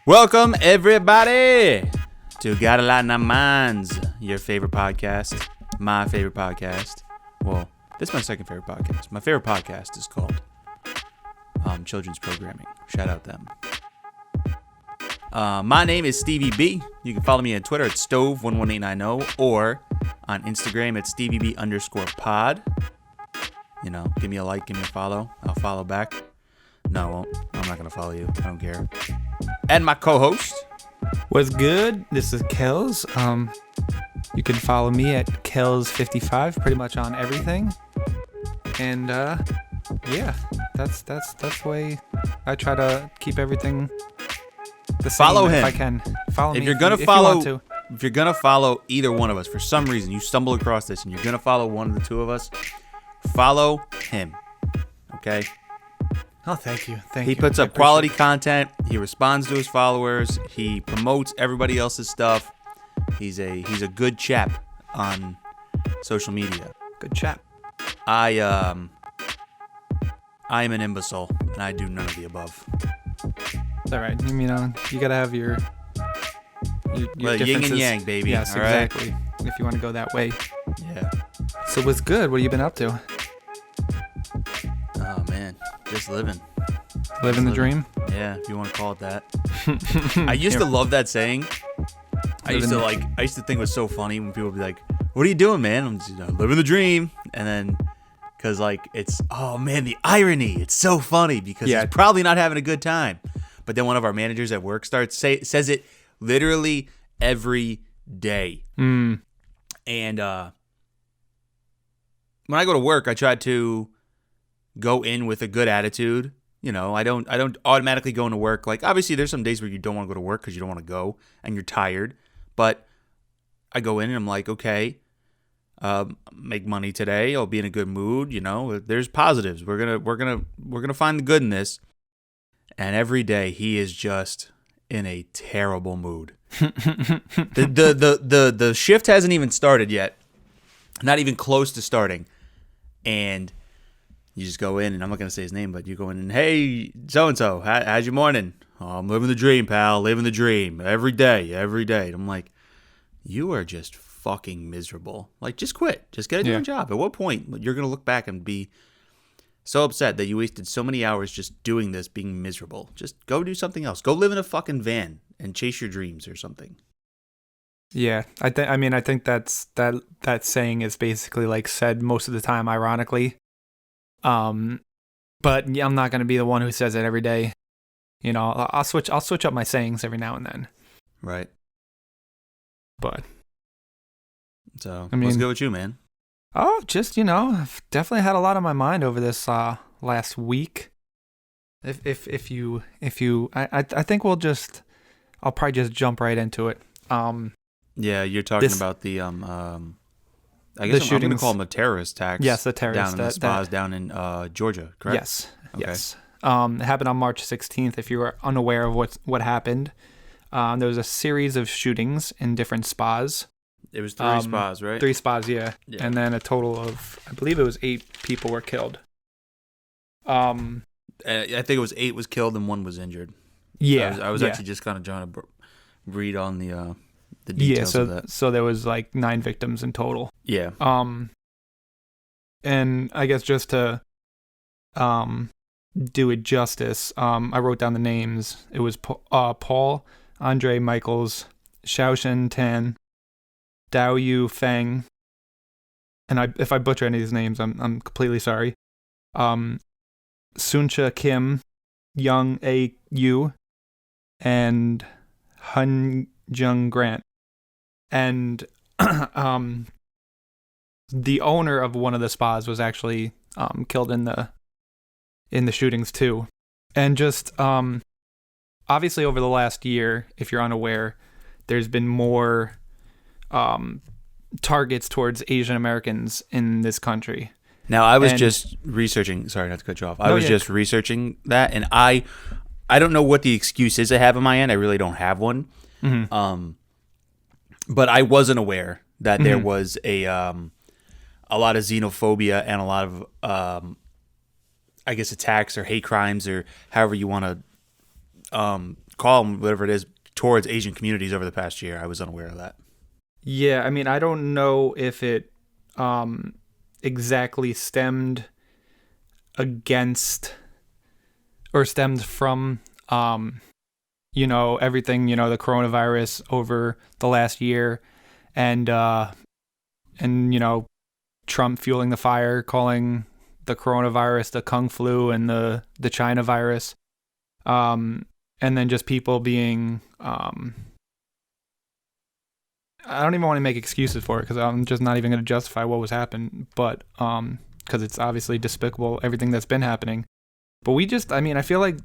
Welcome, everybody, to Got a Lot in Our Minds, your favorite podcast, my favorite podcast. Well, this is my second favorite podcast. My favorite podcast is called Children's Programming. Shout out them. My name is Stevie B. You can follow me on Twitter at Stove11890 or on Instagram at StevieB_pod. You know, give me a like, give me a follow. I'll follow back. No, I won't. I'm not going to follow you. I don't care. And my co-host. What's good? This is Kells. You can follow me at Kells55 pretty much on everything. And yeah, that's the way I try to keep everything the same. Follow him if I can. Follow me if you're gonna follow. You want to. If you're gonna follow either one of us, for some reason you stumble across this and you're gonna follow one of the two of us, follow him. Okay? Oh, thank you. He puts up quality content. He responds to his followers. He promotes everybody else's stuff. He's a good chap on social media. Good chap. I am an imbecile and I do none of the above. It's all right. You know, you gotta have your well, yin and yang, baby. Yes, all exactly. Right? If you want to go that way. Yeah. So what's good? What have you been up to? Oh man, just living. Living the dream? Yeah, if you want to call it that. I used to love that saying. I used to think it was so funny when people would be like, "What are you doing, man?" I'm just, living the dream. And then, cause it's, oh man, the irony. It's so funny because he's probably not having a good time. But then one of our managers at work says it literally every day. Mm. And when I go to work, I try to go in with a good attitude. You know, I don't automatically go into work. Like, obviously, there's some days where you don't want to go to work because you don't want to go and you're tired. But I go in and I'm like, okay, make money today. I'll be in a good mood. You know, there's positives. We're gonna find the good in this. And every day he is just in a terrible mood. The shift hasn't even started yet. Not even close to starting. And you just go in, and I'm not going to say his name, but you go in and, hey, so-and-so, how's your morning? Oh, I'm living the dream, pal, living the dream. Every day. And I'm like, you are just fucking miserable. Like, just quit. Just get a different job. At what point you're going to look back and be so upset that you wasted so many hours just doing this, being miserable? Just go do something else. Go live in a fucking van and chase your dreams or something. Yeah, I think that saying is basically like said most of the time, ironically. But yeah, I'm not going to be the one who says it every day. You know, I'll switch up my sayings every now and then. Right. But so, what's good with you, man? Oh, just, I've definitely had a lot on my mind over this last week. I think I'll probably just jump right into it. Yeah, you're talking about the I guess I'm going to call them a terrorist attacks. Yes, the terrorist down in the spas down in Georgia, correct? Yes. Okay. Yes. It happened on March 16th. If you were unaware of what happened, there was a series of shootings in different spas. It was 3 spas, right? 3 spas, yeah. And then a total of, I believe it was 8 people were killed. I think it was 8 was killed and 1 was injured. Yeah. I was actually just kind of trying to read on the details of that. So there was like 9 victims in total. Yeah. And I guess just to do it justice, I wrote down the names. It was Paul Andre Michaels, Xiaoshen Tan, Dao Yu Feng, and if I butcher any of these names, I'm completely sorry. Suncha Kim, Young A Yu, and Hun Jung Grant. And the owner of one of the spas was actually killed in the shootings too. And just obviously over the last year, if you're unaware, there's been more targets towards Asian Americans in this country. Now, I was just researching. Sorry, not to cut you off. I was just researching that, and I don't know what the excuse is I have on my end. I really don't have one. Mm-hmm. But I wasn't aware that there was a lot of xenophobia and a lot of I guess attacks or hate crimes or however you want to call them whatever it is, towards Asian communities over the past year. I was unaware of that. Yeah, I mean, I don't know if it exactly stemmed from everything, the coronavirus over the last year, and Trump fueling the fire, calling the coronavirus the Kung flu and the China virus, and then just people being I don't even want to make excuses for it, because I'm just not even going to justify what was happening, but because it's obviously despicable, everything that's been happening. But I feel like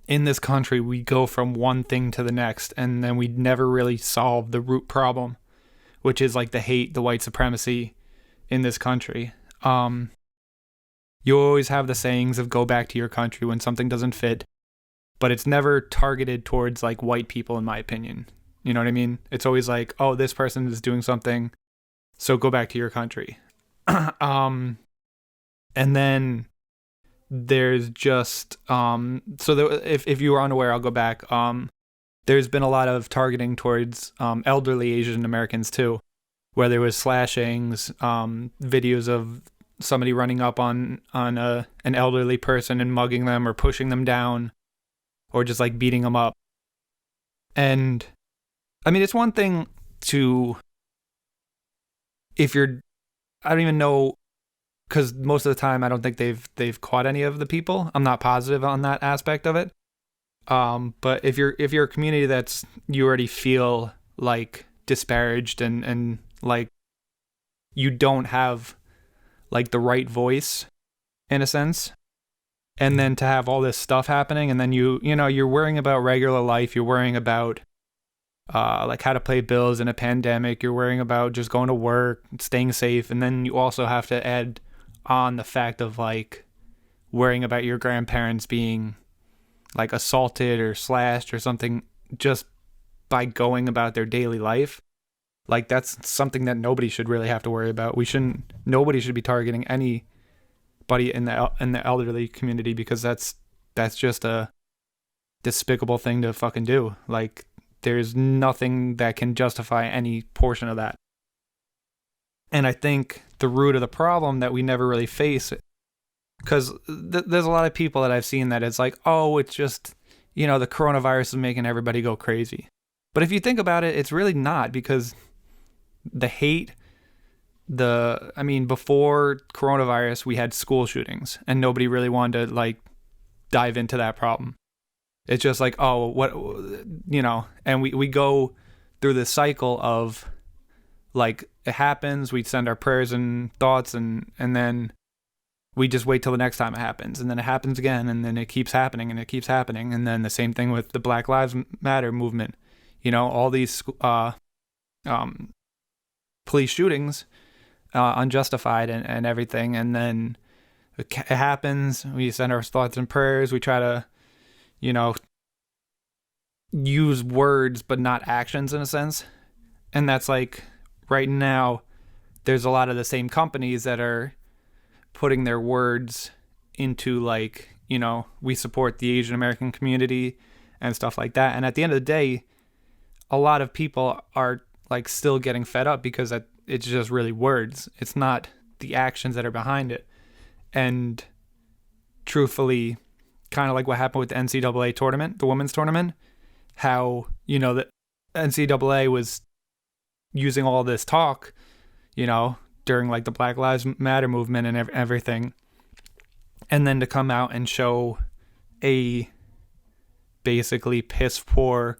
in this country, we go from one thing to the next, and then we never really solve the root problem, which is like the hate, the white supremacy in this country. You always have the sayings of go back to your country when something doesn't fit, but it's never targeted towards like white people, in my opinion. You know what I mean? It's always like, oh, this person is doing something, so go back to your country. And then there's just if you were unaware, I'll go back. There's been a lot of targeting towards elderly Asian Americans too, where there was slashings, videos of somebody running up on an elderly person and mugging them or pushing them down, or just like beating them up. And I mean, it's one thing I don't even know, because most of the time I don't think they've caught any of the people. I'm not positive on that aspect of it. But if you're a community you already feel like disparaged and like you don't have like the right voice in a sense, and then to have all this stuff happening, and then you're worrying about regular life, you're worrying about like how to pay bills in a pandemic, you're worrying about just going to work, staying safe, and then you also have to add on the fact of like worrying about your grandparents being like assaulted or slashed or something just by going about their daily life. Like that's something that nobody should really have to worry about. Nobody should be targeting anybody in the elderly community, because that's just a despicable thing to fucking do. Like there's nothing that can justify any portion of that. And I think the root of the problem that we never really face, because there's a lot of people that I've seen that it's like, oh, it's just, the coronavirus is making everybody go crazy. But if you think about it, it's really not, because the hate, before coronavirus, we had school shootings and nobody really wanted to like dive into that problem. It's just like, oh, what, and we go through this cycle of like, it happens, we send our prayers and thoughts, and then we just wait till the next time it happens, and then it happens again, and then it keeps happening, and it keeps happening. And then the same thing with the Black Lives Matter movement, all these police shootings, unjustified and everything. And then it happens, we send our thoughts and prayers, we try to use words but not actions in a sense. And that's like right now there's a lot of the same companies that are putting their words into like, we support the Asian American community and stuff like that. And at the end of the day, a lot of people are like still getting fed up because it's just really words. It's not the actions that are behind it. And truthfully, kind of like what happened with the NCAA tournament, the women's tournament, how, the NCAA was using all this talk, during like the Black Lives Matter movement and everything. And then to come out and show a basically piss poor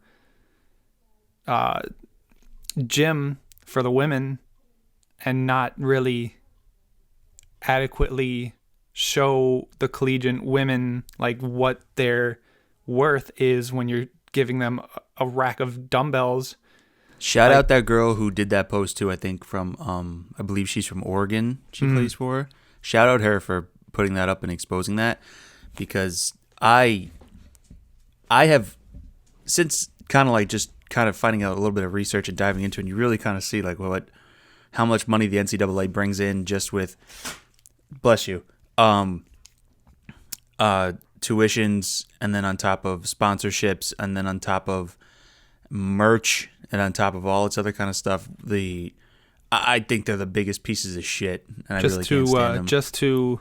gym for the women and not really adequately show the collegiate women like what their worth is when you're giving them a rack of dumbbells. Shout out that girl who did that post too, I think from I believe she's from Oregon, she plays for. Shout out her for putting that up and exposing that, because I have, since kind of finding out a little bit of research and diving into it, and you really kind of see like how much money the NCAA brings in just with, bless you, tuitions, and then on top of sponsorships, and then on top of merch, and on top of all its other kind of stuff. I think they're the biggest pieces of shit, and I really can't stand them. Just to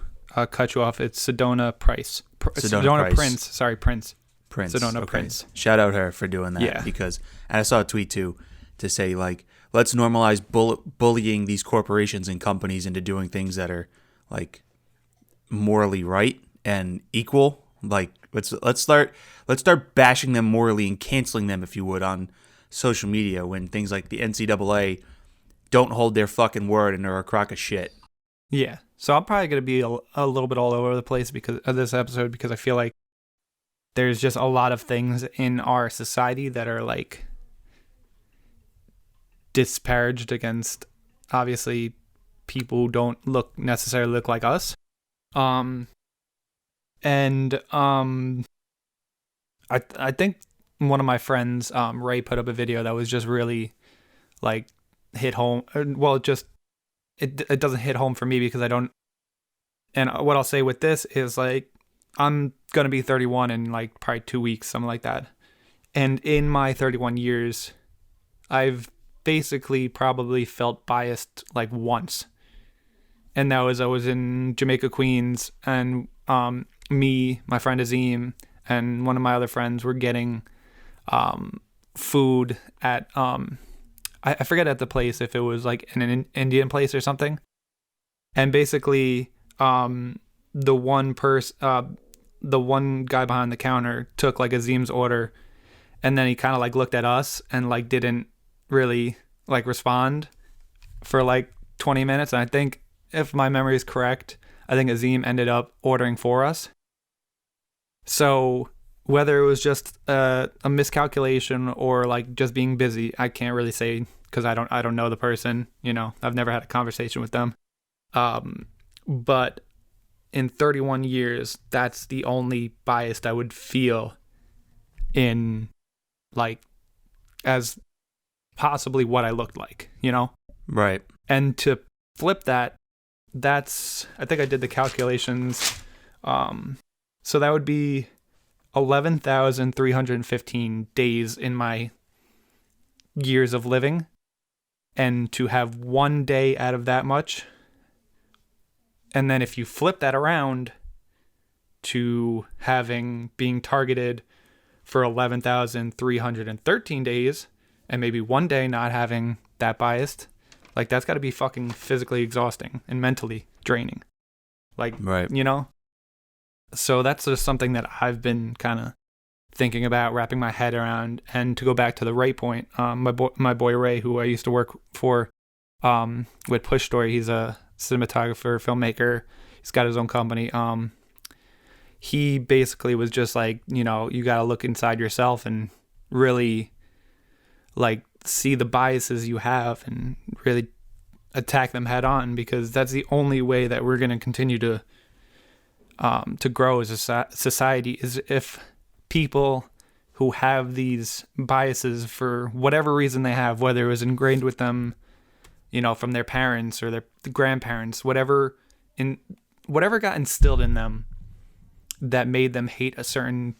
cut you off, it's Sedona Price. Sedona Prince. Sorry, Prince. Sedona Okay. Prince. Shout out her for doing that. Yeah. Because, and I saw a tweet too to say, like, let's normalize bullying these corporations and companies into doing things that are like morally right and equal. Like, let's start bashing them morally and canceling them, if you would, on social media when things like the NCAA don't hold their fucking word and are a crock of shit. Yeah. So I'm probably going to be a little bit all over the place because of this episode, because I feel like there's just a lot of things in our society that are like disparaged against, obviously, people who don't necessarily look like us. I think one of my friends, Ray, put up a video that was just really like hit home. Well, it doesn't hit home for me because I don't. And what I'll say with this is, like, I'm gonna be 31 in like probably 2 weeks, something like that. And in my 31 years, I've basically probably felt biased like once. And that was I was in Jamaica, Queens, and me, my friend Azim, and one of my other friends were getting food at I forget at the place if it was like in an Indian place or something. And basically the one guy behind the counter took like Azim's order, and then he kind of like looked at us and like didn't really like respond for like 20 minutes. And I think, if my memory is correct, I think Azim ended up ordering for us. So whether it was just a miscalculation or like just being busy, I can't really say because I don't know the person. You know, I've never had a conversation with them. But in 31 years, that's the only bias I would feel in, like, as possibly what I looked like, you know? Right. And to flip that, that's, I think I did the calculations. So that would be 11,315 days in my years of living. And to have 1 day out of that much. And then if you flip that around to being targeted for 11,313 days and maybe 1 day not having that biased, like, that's got to be fucking physically exhausting and mentally draining. Like, right. You know? So that's just something that I've been kind of thinking about, wrapping my head around. And to go back to the Ray point, my boy Ray, who I used to work for with Push Story, he's a cinematographer, filmmaker. He's got his own company. He basically was just like, you know, you got to look inside yourself and really like see the biases you have and really attack them head on, because that's the only way that we're going to continue to grow as a society, is if people who have these biases for whatever reason they have, whether it was ingrained with them, you know, from their parents or their grandparents, whatever got instilled in them that made them hate a certain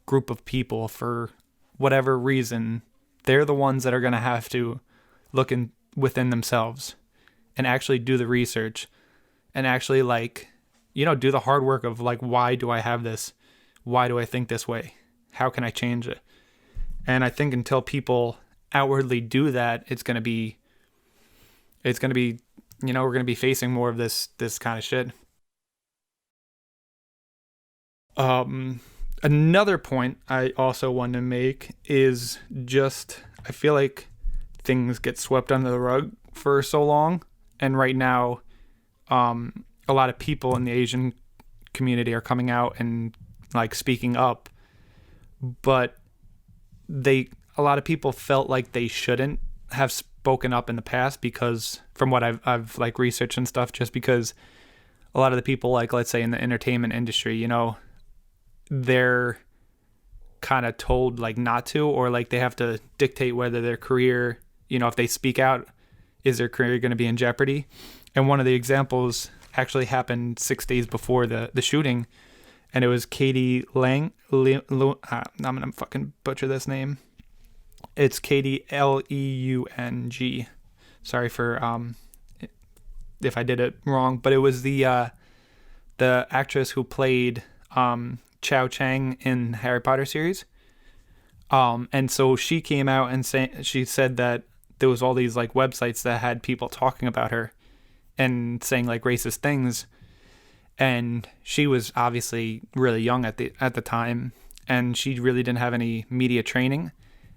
group of people for whatever reason, they're the ones that are going to have to look within themselves and actually do the research and actually, like, you know, do the hard work of like, why do I have this? Why do I think this way? How can I change it? And I think until people outwardly do that, it's going to be, you know, we're going to be facing more of this kind of shit. Another point I also want to make is just, I feel like things get swept under the rug for so long. And right now, a lot of people in the Asian community are coming out and like speaking up, but a lot of people felt like they shouldn't have spoken up in the past, because from what I've like researched and stuff, just because a lot of the people, like, let's say in the entertainment industry, you know, they're kind of told like not to, or like they have to dictate whether their career, you know, if they speak out, is their career going to be in jeopardy? And one of the examples actually happened 6 days before the shooting, and it was Katie I'm gonna fucking butcher this name. It's Katie Leung. Sorry for if I did it wrong, but it was the actress who played Cho Chang in Harry Potter series. And so she came out and she said that there was all these like websites that had people talking about her and saying like racist things. And she was obviously really young at the time, and she really didn't have any media training.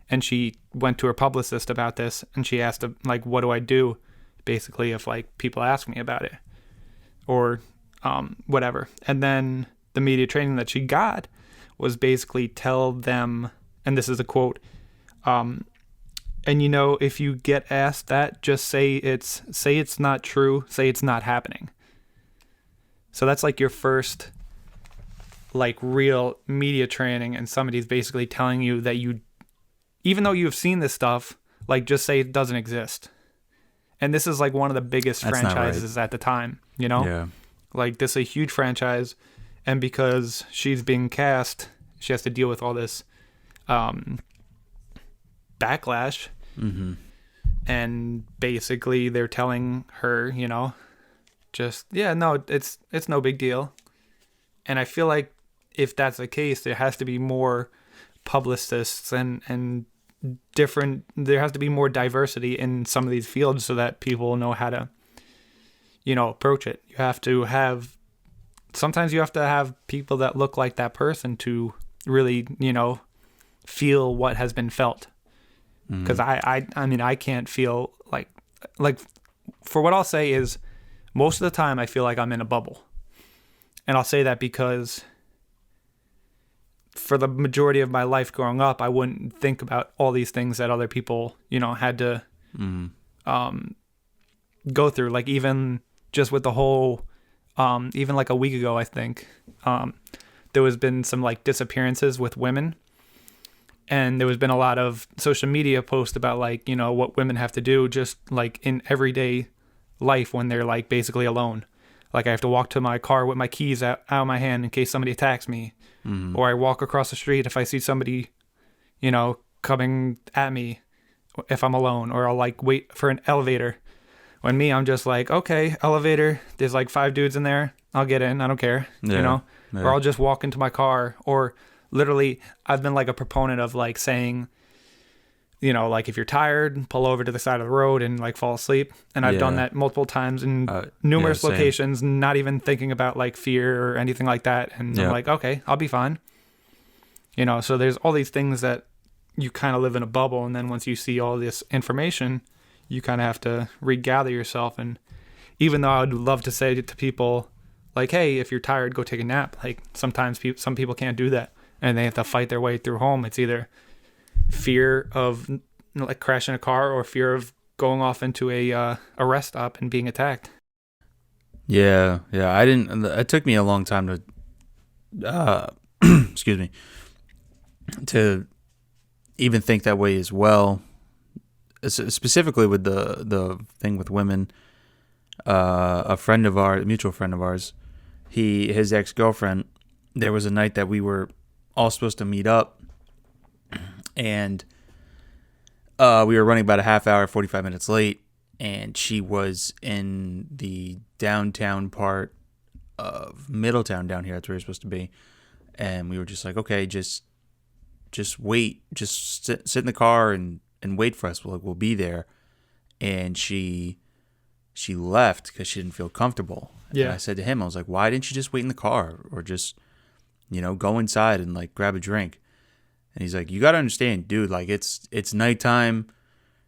And she went to her publicist about this, and she asked like, what do I do? Basically, if like people ask me about it or whatever. And then the media training that she got was basically tell them, and this is a quote, and if you get asked that, just say it's not true, say it's not happening. So that's like your first like real media training, and somebody's basically telling you that even though you've seen this stuff, like just say it doesn't exist. And this is like one of the biggest franchises at the time, Yeah. Like this is a huge franchise, and because she's being cast, she has to deal with all this backlash. Mm-hmm. And basically they're telling her, it's no big deal. And I feel like if that's the case, there has to be more publicists and there has to be more diversity in some of these fields so that people know how to, approach it. Sometimes you have to have people that look like that person to really, feel what has been felt. Because I can't feel like for what I'll say is most of the time I feel like I'm in a bubble. And I'll say that because for the majority of my life growing up, I wouldn't think about all these things that other people, had to go through. Like even just with the whole, even like a week ago, I think, there has been some like disappearances with women. And there has been a lot of social media posts about like, what women have to do just like in everyday life when they're like basically alone. Like I have to walk to my car with my keys out of my hand in case somebody attacks me. Mm-hmm. Or I walk across the street if I see somebody, coming at me if I'm alone. Or I'll like wait for an elevator. When I'm just like, okay, elevator, there's like 5 dudes in there. I'll get in. I don't care, Yeah. Or I'll just walk into my car. Or literally, I've been like a proponent of like saying, like if you're tired, pull over to the side of the road and like fall asleep. And I've done that multiple times in numerous locations, not even thinking about like fear or anything like that. And I'm like, okay, I'll be fine. So there's all these things that you kind of live in a bubble. And then once you see all this information, you kind of have to regather yourself. And even though I would love to say to people like, hey, if you're tired, go take a nap. Like sometimes some people can't do that. And they have to fight their way through home. It's either fear of like crashing a car or fear of going off into a rest stop and being attacked. Yeah. It took me a long time to, excuse me, to even think that way as well. Specifically with the thing with women. A mutual friend of ours, his ex-girlfriend. There was a night that we were all supposed to meet up, and we were running about a half hour, 45 minutes late, and she was in the downtown part of Middletown down here. That's where we were supposed to be, and we were just like, okay, just wait, just sit in the car and wait for us. We'll be there. And she left because she didn't feel comfortable. Yeah. And I said to him, I was like, why didn't you just wait in the car or just go inside and like grab a drink? And he's like, you got to understand, dude, like it's nighttime.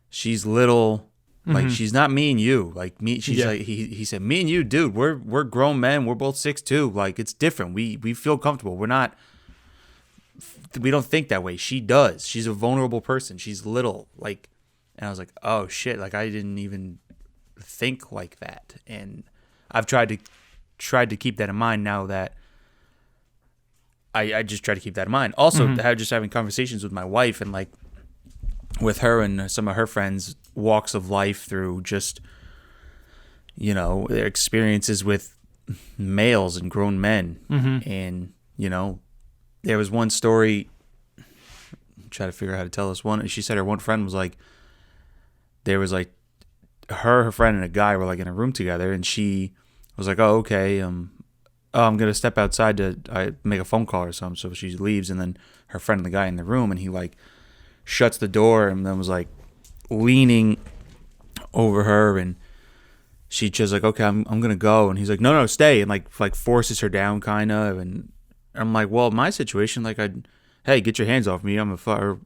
She's little. Like she's not me and you. Like me, she's like he said, me and you, dude, we're grown men. We're both 6'2". Like it's different. We feel comfortable. We don't think that way. She does. She's a vulnerable person. She's little. Like, and I was like, oh shit. Like I didn't even think like that. And I've tried to keep that in mind now that I just try to keep that in mind. Also, just having conversations with my wife and like with her and some of her friends' walks of life through just, their experiences with males and grown men. And, You know, there was one story. I'm trying to figure out how to tell this one. She said her one friend was like, there was like her friend and a guy were like in a room together, and she was like, "Oh, okay, I'm gonna step outside to make a phone call or something." So she leaves, and then her friend and the guy in the room, and he like shuts the door, and then was like leaning over her, and she just like, "Okay, I'm gonna go," and he's like, "No, stay," and like forces her down kind of, and I'm like, well, my situation, like, hey, get your hands off me. I'm a fire.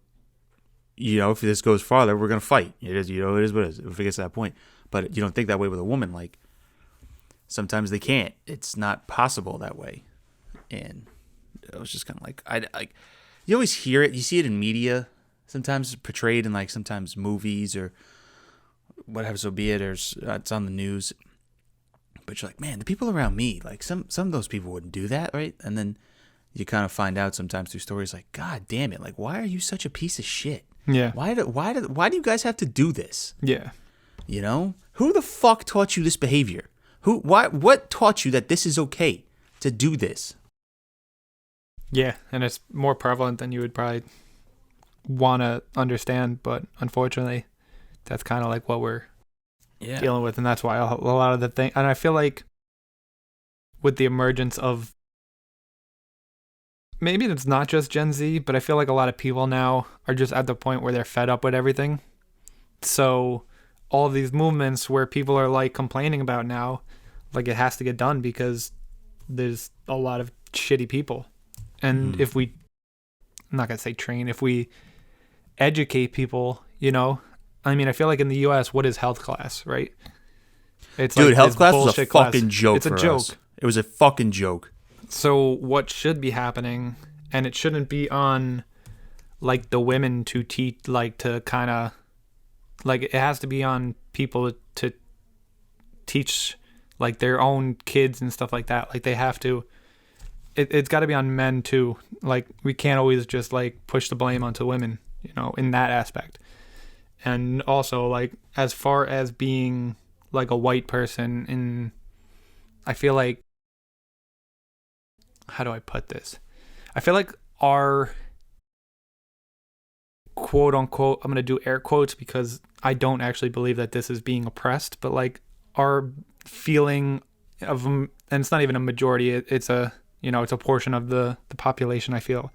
You know, if this goes farther, we're gonna fight. It is, it is what it is. If it gets to that point, but you don't think that way with a woman. Like, sometimes they can't. It's not possible that way. And it was just kind of like, you always hear it. You see it in media. Sometimes it's portrayed in like sometimes movies or whatever. So be it, or it's on the news. But you're like, man, the people around me, like some of those people wouldn't do that, right? And then you kind of find out sometimes through stories like, God damn it, like, why are you such a piece of shit? Yeah. Why do you guys have to do this? Yeah. You know, who the fuck taught you this behavior? What taught you that this is okay to do this? Yeah, and it's more prevalent than you would probably want to understand, but unfortunately, that's kind of like what we're dealing with, and that's why a lot of the thing. And I feel like with the emergence of, maybe it's not just Gen Z, but I feel like a lot of people now are just at the point where they're fed up with everything. So all of these movements where people are like complaining about now, like it has to get done because there's a lot of shitty people. And if we, I'm not going to say train, if we educate people, you know, I mean, I feel like in the US, what is health class, right? It's dude, like health class was a fucking joke. It's a joke. Us. It was a fucking joke. So what should be happening, and it shouldn't be on like the women to teach, like to kind of, like it has to be on people to teach like their own kids and stuff like that. Like they have to, it's got to be on men too. Like we can't always just like push the blame onto women, you know, in that aspect. And also like as far as being like a white person, I feel like, how do I put this? I feel like our quote unquote, I'm going to do air quotes because I don't actually believe that this is being oppressed, but like our feeling of, and it's not even a majority, it's a, you know, it's a portion of the population I feel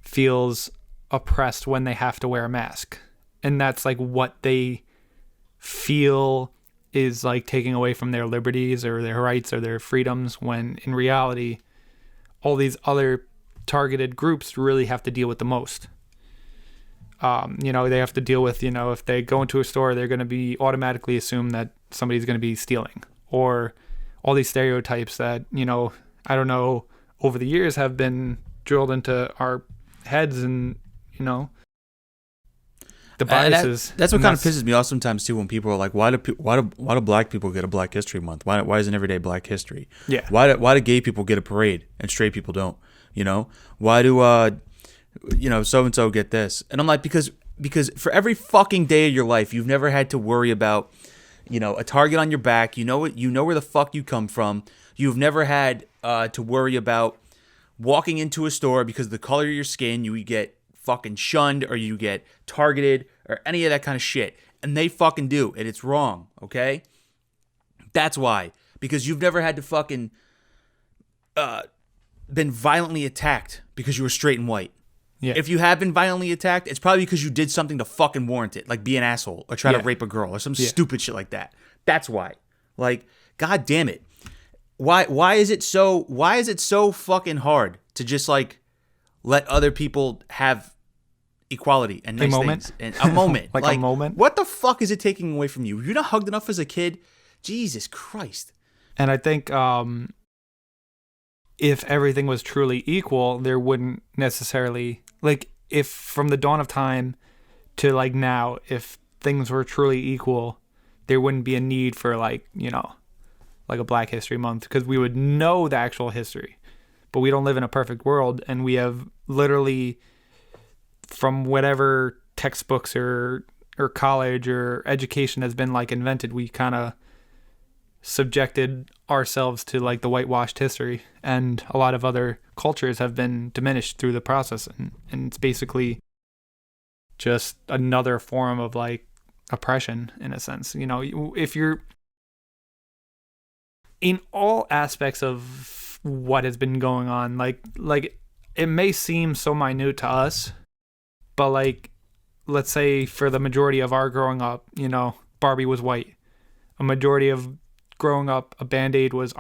feels oppressed when they have to wear a mask. And that's like what they feel is like taking away from their liberties or their rights or their freedoms, when in reality, all these other targeted groups really have to deal with the most. You know, they have to deal with, you know, if they go into a store, they're going to be automatically assume that somebody's going to be stealing, or all these stereotypes that, you know, I don't know, over the years have been drilled into our heads, and, you know, the biases. That's what kind of pisses me off sometimes too, when people are like, why do black people get a Black History Month? Why isn't every day Black History? Yeah. Why do gay people get a parade and straight people don't? You know, why do you know, so and so get this? And I'm like, because for every fucking day of your life, you've never had to worry about, you know, a target on your back. You know where the fuck you come from. You've never had to worry about walking into a store because of the color of your skin. You get fucking shunned, or you get targeted, or any of that kind of shit. And they fucking do, and it's wrong, okay? That's why. Because you've never had to fucking been violently attacked because you were straight and white. Yeah. If you have been violently attacked, it's probably because you did something to fucking warrant it, like be an asshole or try to rape a girl or some stupid shit like that. That's why. Like, god damn it. Why is it so fucking hard to just like let other people have equality and nice things? And a moment. like a moment. What the fuck is it taking away from you? You're not hugged enough as a kid? Jesus Christ. And I think if everything was truly equal, there wouldn't necessarily, like, if from the dawn of time to like now, if things were truly equal, there wouldn't be a need for like, you know, like a Black History Month, because we would know the actual history. But we don't live in a perfect world, and we have literally, from whatever textbooks or college or education has been like invented, we kind of subjected ourselves to like the whitewashed history, and a lot of other cultures have been diminished through the process, and it's basically just another form of like oppression in a sense. You know, if you're in all aspects of what has been going on, like it may seem so minute to us, but like, let's say for the majority of our growing up, you know, Barbie was white. A majority of growing up, a Band-Aid was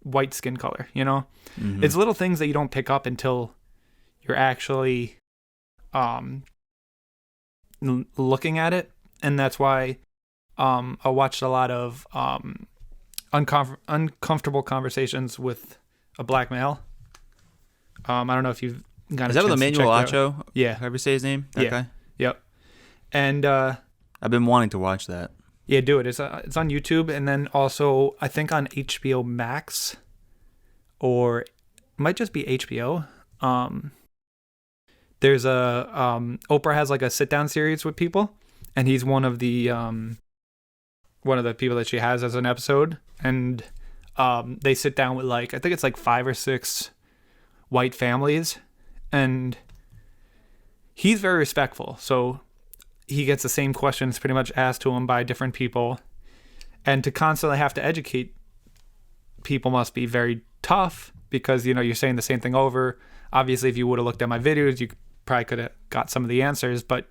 white skin color, you know? Mm-hmm. It's little things that you don't pick up until you're actually looking at it. And that's why I watched a lot of uncomfortable conversations with a black male. I don't know if you've got Is a that with chance to Emmanuel check that out. Acho? Yeah. However you say his name? That Yeah. guy? Yep. And I've been wanting to watch that. yeah, do it. It's on YouTube, and then also I think on HBO Max, or it might just be HBO. There's a Oprah has like a sit down series with people, and he's one of the people that she has as an episode, and they sit down with like, I think it's like 5 or 6 white families, and he's very respectful. So he gets the same questions pretty much asked to him by different people, and to constantly have to educate people must be very tough, because, you know, you're saying the same thing over. Obviously, if you would have looked at my videos, you probably could have got some of the answers, but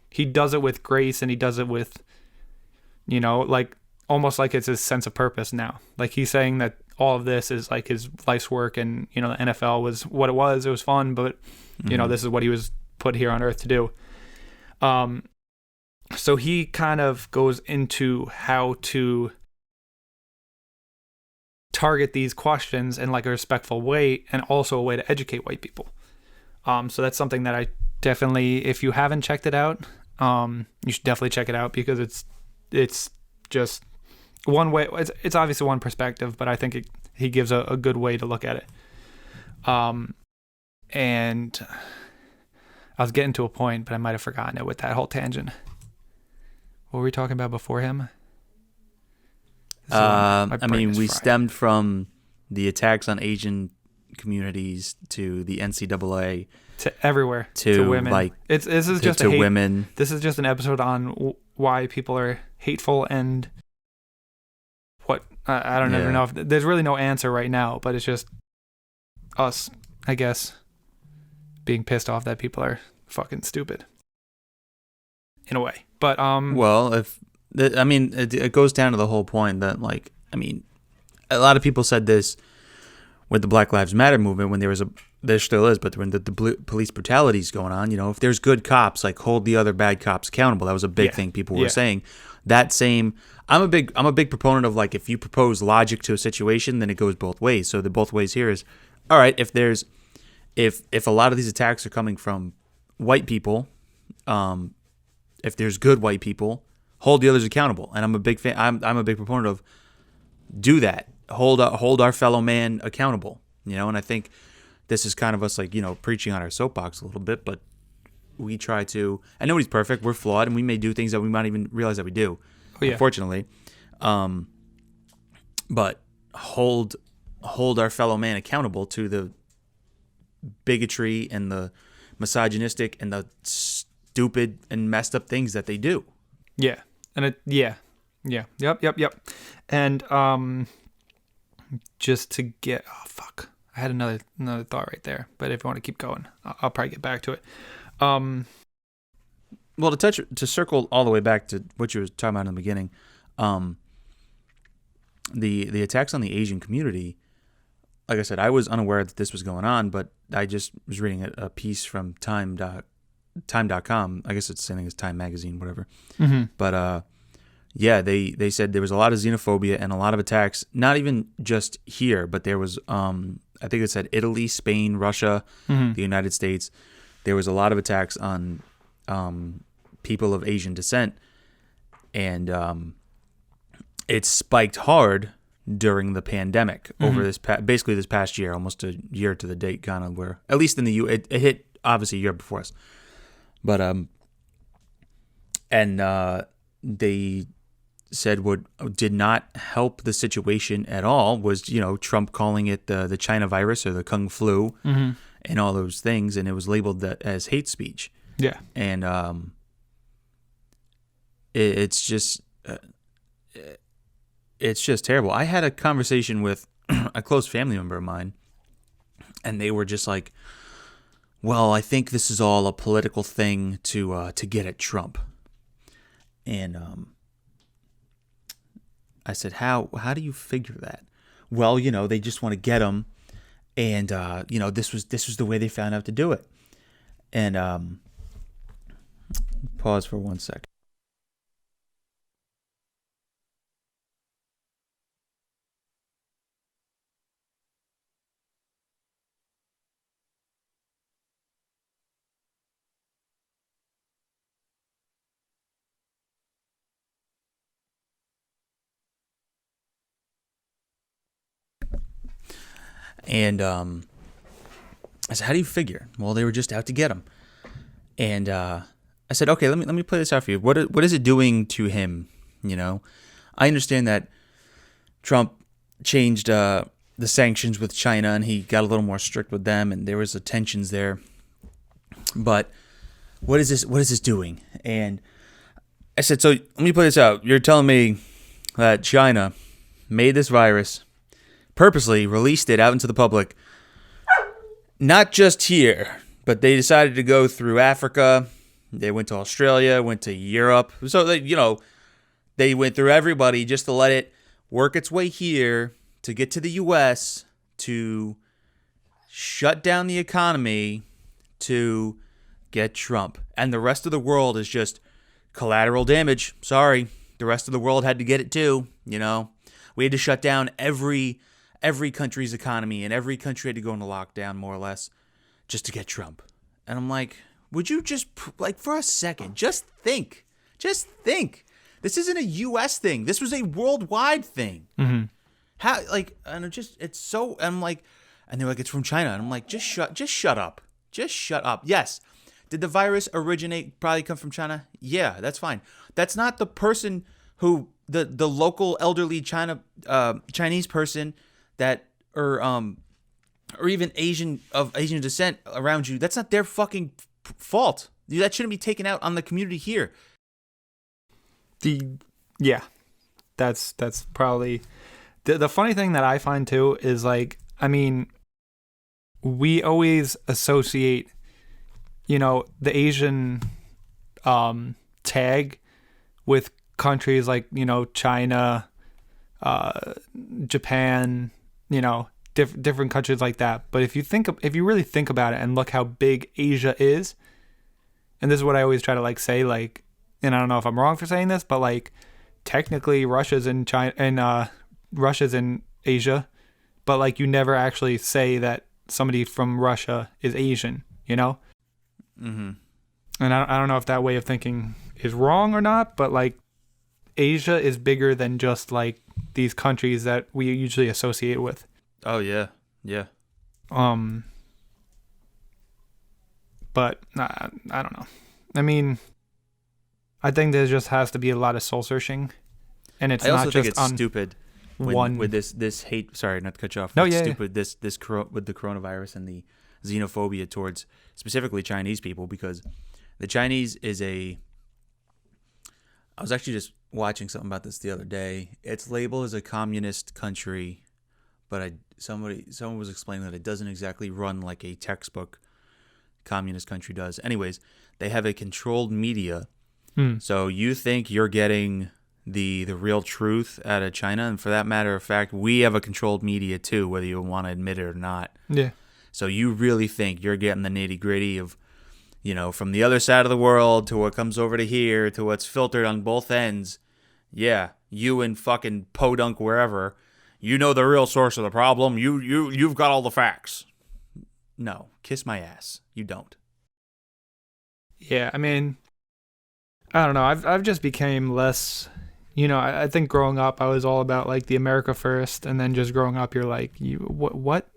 he does it with grace, and he does it with, you know, like almost like it's his sense of purpose now. Like, he's saying that all of this is like his life's work, and, you know, the NFL was what it was. It was fun, but, you know, this is what he was put here on earth to do. So he kind of goes into how to target these questions in like a respectful way, and also a way to educate white people. So that's something that I definitely, if you haven't checked it out, you should definitely check it out, because it's just one way. It's obviously one perspective, but I think he gives a good way to look at it. And I was getting to a point, but I might have forgotten it with that whole tangent. What were we talking about before him? I mean, we stemmed from the attacks on Asian communities to the NCAA to everywhere to women. Like this is just to women. This is just an episode on why people are hateful, and what I don't even know if there's really no answer right now, but it's just us, I guess, being pissed off that people are fucking stupid in a way. But well, it goes down to the whole point that, like, I mean, a lot of people said this with the Black Lives Matter movement when there still is, but when the police brutality is going on, you know, if there's good cops, like, hold the other bad cops accountable. That was a big thing people were saying. That same, I'm a big proponent of, like, if you propose logic to a situation, then it goes both ways. So the both ways here is, all right, if a lot of these attacks are coming from white people, if there's good white people, hold the others accountable. And I'm a big fan. I'm a big proponent of do that. Hold our fellow man accountable. You know, and I think this is kind of us, like, you know, preaching on our soapbox a little bit, but we try to. And nobody's perfect. We're flawed, and we may do things that we might even realize that we do. Oh, yeah. Unfortunately, but hold our fellow man accountable to the bigotry and the misogynistic and the stupid and messed up things that they do. Yeah. And yep. And just to get, I had another thought right there, but if you want to keep going, I'll probably get back to it. Well, to circle all the way back to what you were talking about in the beginning, the attacks on the Asian community, like I said, I was unaware that this was going on, but I just was reading a piece from Time.com. I guess it's saying it's Time Magazine, whatever. Mm-hmm. But yeah, they said there was a lot of xenophobia and a lot of attacks, not even just here, but there was, I think it said Italy, Spain, Russia, the United States. There was a lot of attacks on people of Asian descent, and it spiked hard during the pandemic over this basically this past year, almost a year to the date, kind of, where at least in the it hit obviously a year before us, but they said what did not help the situation at all was, Trump calling it the China virus or the Kung flu and all those things, and it was labeled as hate speech. Yeah. And it's just terrible. I had a conversation with a close family member of mine, and they were just like, well, I think this is all a political thing to get at Trump. And I said, how do you figure that? Well, they just want to get him, and this was the way they found out to do it. And pause for 1 second. And I said, how do you figure? Well, they were just out to get him. And I said, okay, let me play this out for you. What is it doing to him? I understand that Trump changed the sanctions with China, and he got a little more strict with them, and there was tensions there. But what is this doing? And I said, so let me play this out. You're telling me that China made this virus, purposely released it out into the public, not just here, but they decided to go through Africa. They went to Australia, went to Europe. So they went through everybody just to let it work its way here to get to the U.S., to shut down the economy, to get Trump. And the rest of the world is just collateral damage. Sorry, the rest of the world had to get it too. We had to shut down every country's economy, and every country had to go into lockdown, more or less, just to get Trump. And I'm like, would you just, for a second, just think. This isn't a U.S. thing. This was a worldwide thing. Mm-hmm. How, and it's so, I'm like, and they're like, it's from China. And I'm like, just shut up. Just shut up. Yes. Did the virus probably come from China? Yeah, that's fine. That's not the person who, the local elderly Chinese person that, or even Asian descent around you, that's not their fucking fault. That shouldn't be taken out on the community here. That's probably the funny thing that I find too is we always associate, the Asian tag with countries like, China, Japan, different countries like that. But if you really think about it and look how big Asia is, and this is what I always try to say, and I don't know if I'm wrong for saying this, but technically Russia's in China and Russia's in Asia, but you never actually say that somebody from Russia is Asian, Mm-hmm. And I don't know if that way of thinking is wrong or not, but Asia is bigger than just these countries that we usually associate with. Oh yeah. But I don't know. I think there just has to be a lot of soul searching, and it's I also not think just it's stupid with this hate. Sorry, not to cut you off. No, it's yeah, stupid. This with the coronavirus and the xenophobia towards specifically Chinese people, because the Chinese is I was actually just watching something about this the other day. It's labeled as a communist country, but someone was explaining that it doesn't exactly run like a textbook communist country does. Anyways, they have a controlled media. So you think you're getting the real truth out of China, and for that matter of fact, we have a controlled media too, whether you want to admit it or not. Yeah. So you really think you're getting the nitty-gritty of, from the other side of the world to what comes over to here to what's filtered on both ends. Yeah, you and fucking Podunk wherever, the real source of the problem. You've got all the facts. No, kiss my ass. You don't. Yeah, I don't know. I've just became less. I think growing up, I was all about the America first, and then just growing up, you're what?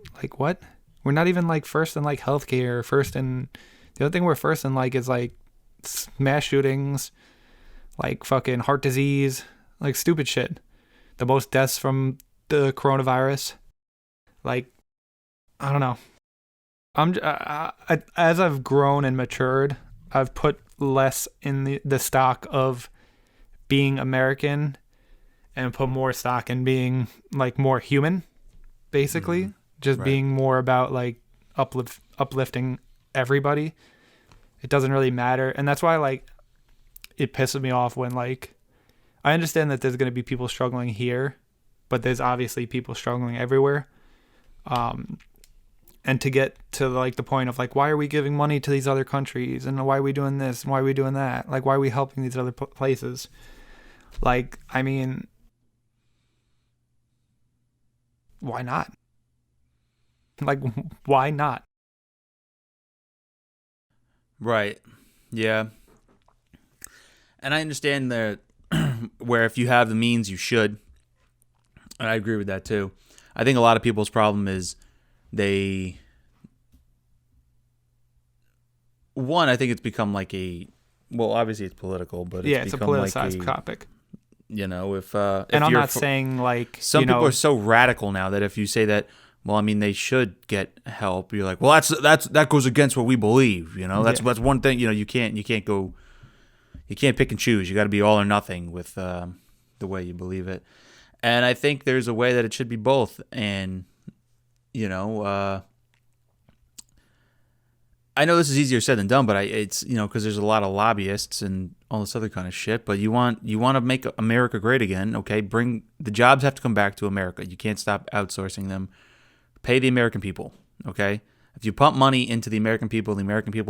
We're not even first in healthcare, first in the other thing we're first in is mass shootings, fucking heart disease. like stupid shit. The most deaths from the coronavirus. Like, I don't know. As I've grown and matured, I've put less in the stock of being American and put more stock in being like more human, basically. Just Right. being more about like uplifting everybody. It doesn't really matter. And that's why like it pisses me off when like I understand that there's going to be people struggling here, but there's obviously people struggling everywhere. And to get to like the point of like, why are we giving money to these other countries, and why are we doing this, and why are we doing that? Like, why are we helping these other places? Like, I mean, why not? Like, why not? Right. Yeah. And I understand that where if you have the means, you should. And I agree with that too. I think a lot of people's problem is I think it's become like obviously it's political, but It's a become politicized like topic. if And I'm not saying like some people are so radical now that if you say that, well, I mean, they should get help, you're like, well, that goes against what we believe. That's one thing. You can't pick and choose. You got to be all or nothing with the way you believe it. And I think there's a way that it should be both. And I know this is easier said than done, but it's because there's a lot of lobbyists and all this other kind of shit. But you want to make America great again, okay? The jobs have to come back to America. You can't stop outsourcing them. Pay the American people, okay? If you pump money into the American people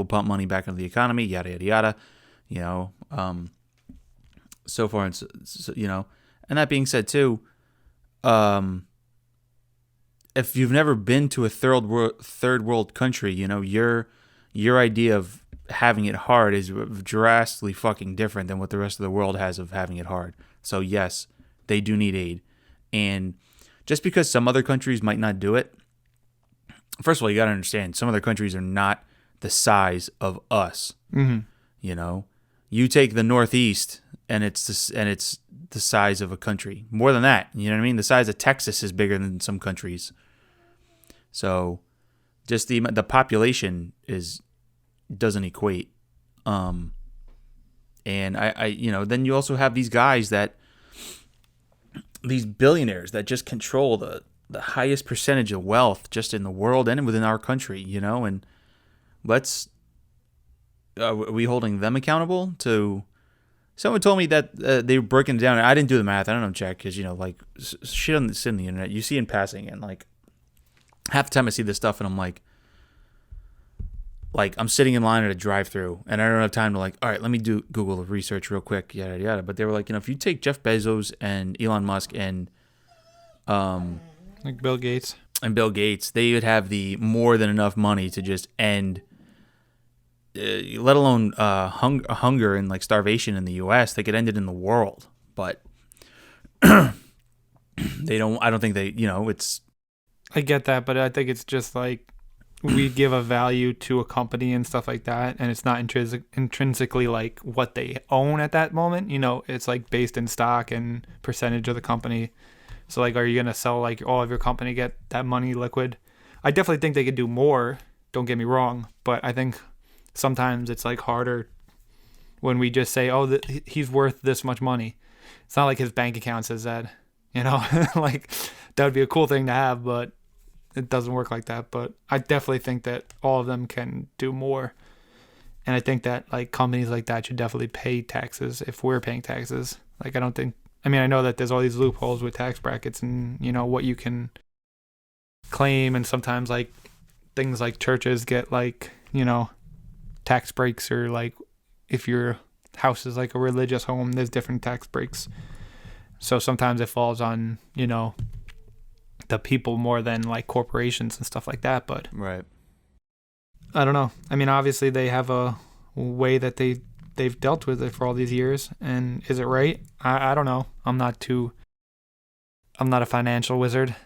pump money back into the economy, yada yada yada. So far and so. And that being said too, if you've never been to a third world country, your idea of having it hard is drastically fucking different than what the rest of the world has of having it hard. So yes, they do need aid. And just because some other countries might not do it, first of all, you got to understand some other countries are not the size of us. Mm-hmm. You take the Northeast and it's the size of a country. More than that, you know what I mean? The size of Texas is bigger than some countries. So just the population doesn't equate. And I then you also have these guys these billionaires that just control the highest percentage of wealth just in the world and within our country, and are we holding them accountable to? Someone told me that they were breaking it down. I didn't do the math. I don't know, check, because like shit on the internet you see in passing, and like half the time I see this stuff and I'm like I'm sitting in line at a drive-through and I don't have time to all right, let me do Google the research real quick, yada yada. But they were like, if you take Jeff Bezos and Elon Musk and like Bill Gates, they would have the more than enough money to just end. Let alone hunger and like starvation in the U.S. They could end it in the world, but they don't. I don't think they. It's. I get that, but I think it's just like we give a value to a company and stuff like that, and it's not intrinsically like what they own at that moment. It's like based in stock and percentage of the company. So like, are you gonna sell like all of your company, get that money liquid? I definitely think they could do more. Don't get me wrong, but I think sometimes it's like harder when we just say, oh, he's worth this much money. It's not like his bank account says that, like that would be a cool thing to have, but it doesn't work like that. But I definitely think that all of them can do more. And I think that like companies like that should definitely pay taxes if we're paying taxes. Like, I know that there's all these loopholes with tax brackets and, what you can claim. And sometimes like things like churches get like, tax breaks, or like if your house is like a religious home, there's different tax breaks. So sometimes it falls on, the people more than like corporations and stuff like that. But right. I don't know. Obviously they have a way that they've dealt with it for all these years. And is it right? I don't know. I'm not a financial wizard.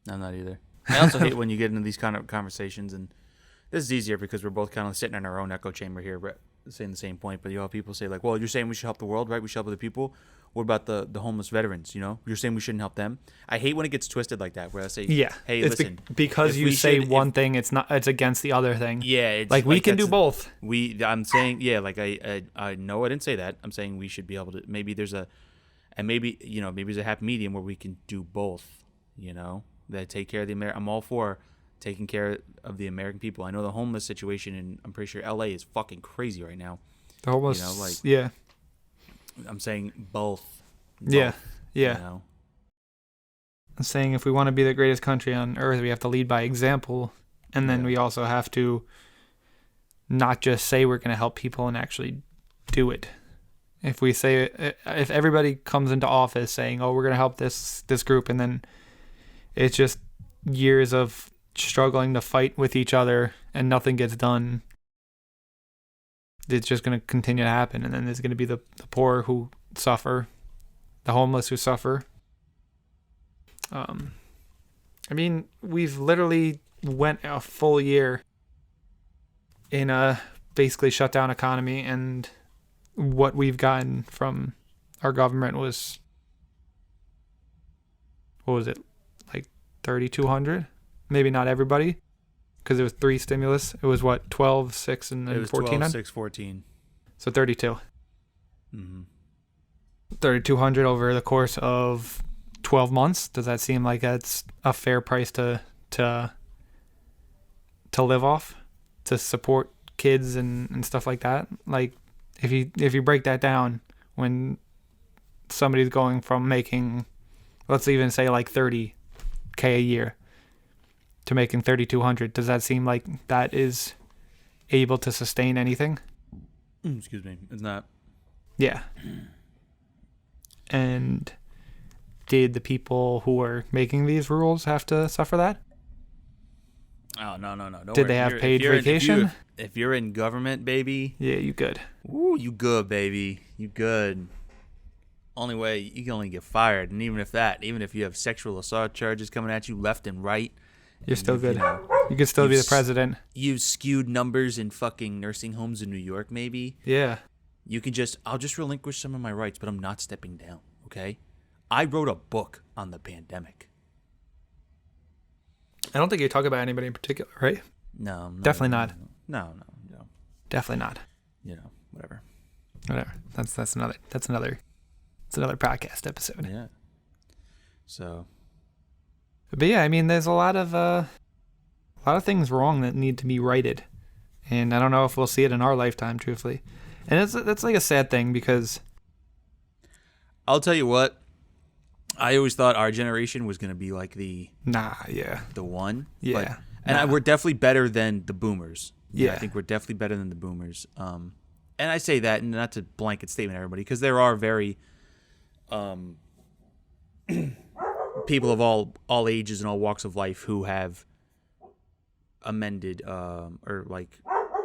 I'm not either. I also hate when you get into these kind of conversations, and this is easier because we're both kind of sitting in our own echo chamber here, but saying the same point, but you have people say like, well, you're saying we should help the world, right? We should help other people. What about the homeless veterans? You know, you're saying we shouldn't help them. I hate when it gets twisted like that, where I say, Yeah. hey, It's listen, because if you we say should- one if- thing, it's against the other thing. yeah, it's Like we can do that's- both. I'm saying, yeah, like I know I didn't say that. I'm saying we should be able to. Maybe there's a, and maybe maybe there's a happy medium where we can do both. You know, that take care of the I'm all for taking care of the American people. I know the homeless situation, and I'm pretty sure LA is fucking crazy right now. The homeless. You know, like- yeah. I'm saying both. Yeah. Yeah. You know? I'm saying if we want to be the greatest country on earth, we have to lead by example, and then Yeah. we also have to not just say we're going to help people and actually do it. If we say, if everybody comes into office saying, "Oh, we're going to help this group," and then it's just years of struggling to fight with each other and nothing gets done, it's just going to continue to happen, and then there's going to be the poor who suffer, the homeless who suffer. I mean, we've literally went a full year in a basically shut down economy, and what we've gotten from our government was, what was it, like 3,200? Maybe not everybody, because it was 3 stimulus. It was what, 12, 6, and It then was 14? 12, 6, 14. So 32. Mm-hmm. 3,200 over the course of 12 months. Does that seem like that's a fair price to live off, to support kids and stuff like that? Like, if you break that down, when somebody's going from making, let's even say like 30K a year to making 3,200, does that seem like that is able to sustain anything? Excuse me. It's not. Yeah. And did the people who were making these rules have to suffer that? Oh, no. Don't Did worry. they have If paid you're vacation? if you're in government, baby, Yeah, you good. ooh, you good, baby. You good. Only way, you can only get fired. And even if you have sexual assault charges coming at you left and right, You're still you good. know, You could still be the president. you've skewed numbers in fucking nursing homes in New York, maybe. Yeah. You can I'll just relinquish some of my rights, but I'm not stepping down, okay? I wrote a book on the pandemic. I don't think you talk about anybody in particular, right? No. Definitely not. No. Definitely not. You know, whatever. Whatever. That's another podcast episode. Yeah. So, But yeah, I mean, there's a lot of things wrong that need to be righted, and I don't know if we'll see it in our lifetime, truthfully. And that's like a sad thing, because I'll tell you what. I always thought our generation was going to be like the one. Yeah. We're definitely better than the boomers. Yeah. I think we're definitely better than the boomers. And I say that, and not to blanket statement everybody, because there are very people of all ages and all walks of life who have amended or like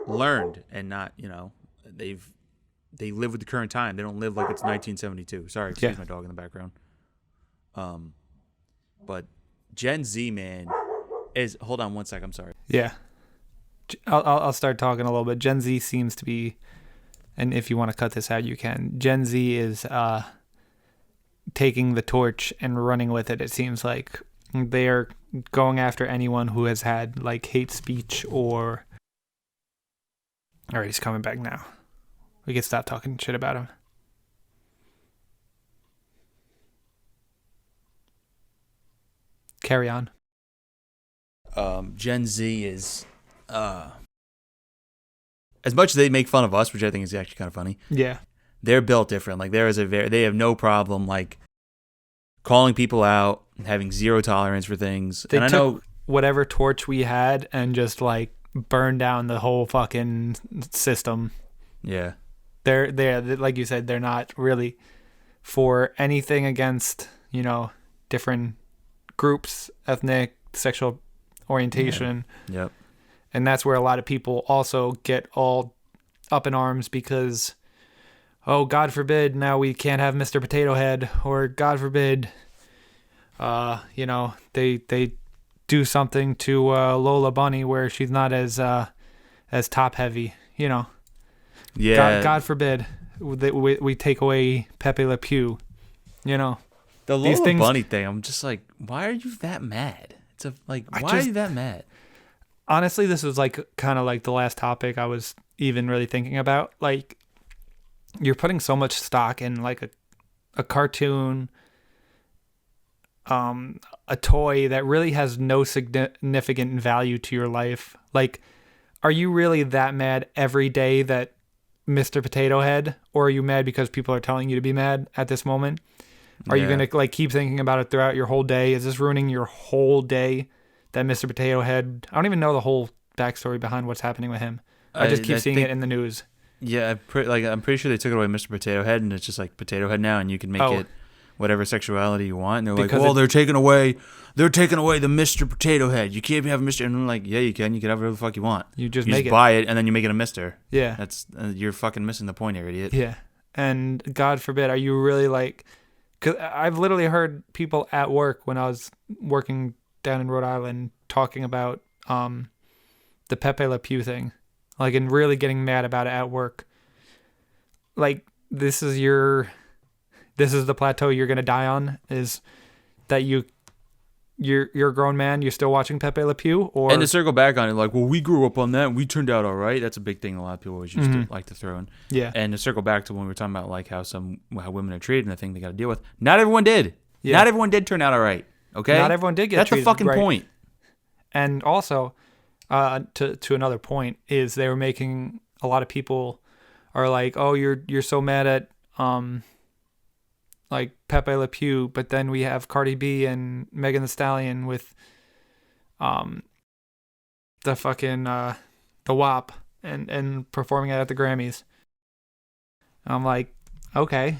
learned, and not, they live with the current time. They don't live like it's 1972. Sorry, excuse my dog in the background. But Gen Z, man, is, hold on one sec, I'm sorry. Yeah. I'll start talking a little bit. Gen Z seems to be, and if you want to cut this out, you can. Gen Z is taking the torch and running with it. It seems like they are going after anyone who has had like hate speech or. All right, he's coming back now. We can stop talking shit about him. Carry on. Gen Z is, as much as they make fun of us, which I think is actually kind of funny, Yeah. they're built different. Like, they have no problem like calling people out, having zero tolerance for things. They and I took know, whatever torch we had and just like burned down the whole fucking system. yeah, They're like you said, they're not really for anything against, different groups, ethnic, sexual orientation. yep, And that's where a lot of people also get all up in arms because, oh, God forbid, now we can't have Mr. Potato Head, or God forbid, they do something to Lola Bunny where she's not as top heavy, Yeah. God forbid that we take away Pepe Le Pew. You know, The these Lola things- Bunny thing, I'm just like, why are you that mad? Why are you that mad? honestly, this was like kind of like the last topic I was even really thinking about. Like, you're putting so much stock in like a cartoon, a toy that really has no significant value to your life. Like, are you really that mad every day that Mr. Potato Head, or are you mad because people are telling you to be mad at this moment? Are you gonna like keep thinking about it throughout your whole day? Is this ruining your whole day? That Mr. Potato Head, I don't even know the whole backstory behind what's happening with him. I just keep seeing it in the news. Yeah, I'm pretty sure they took it away, Mr. Potato Head, and it's just like Potato Head now, and you can make it whatever sexuality you want. And they're Because like, well, they're taking away the Mr. Potato Head. You can't have Mr. And I'm like, yeah, you can. You can have whatever the fuck you want. You just make it. Buy it, and then you make it a Mister. Yeah. That's you're fucking missing the point here, idiot. Yeah. And God forbid, are you really like? Because I've literally heard people at work when I was working down in Rhode Island talking about the Pepe Le Pew thing, like, and really getting mad about it at work. Like, this is the plateau you're gonna die on, is that you're a grown man, you're still watching Pepe Le Pew, or and to circle back on it, like, well, we grew up on that and we turned out all right. That's a big thing a lot of people always used to like to throw in. Yeah. And to circle back to when we were talking about like how women are treated and the thing they got to deal with, not everyone did. Yeah. Not everyone did turn out all right. Okay. Not everyone did get That's the treated fucking right. point. And also, to another point, is they were making a lot of people are like, oh, you're so mad at like Pepe Le Pew, but then we have Cardi B and Megan Thee Stallion with the fucking the WAP and performing it at the Grammys. And I'm like, okay,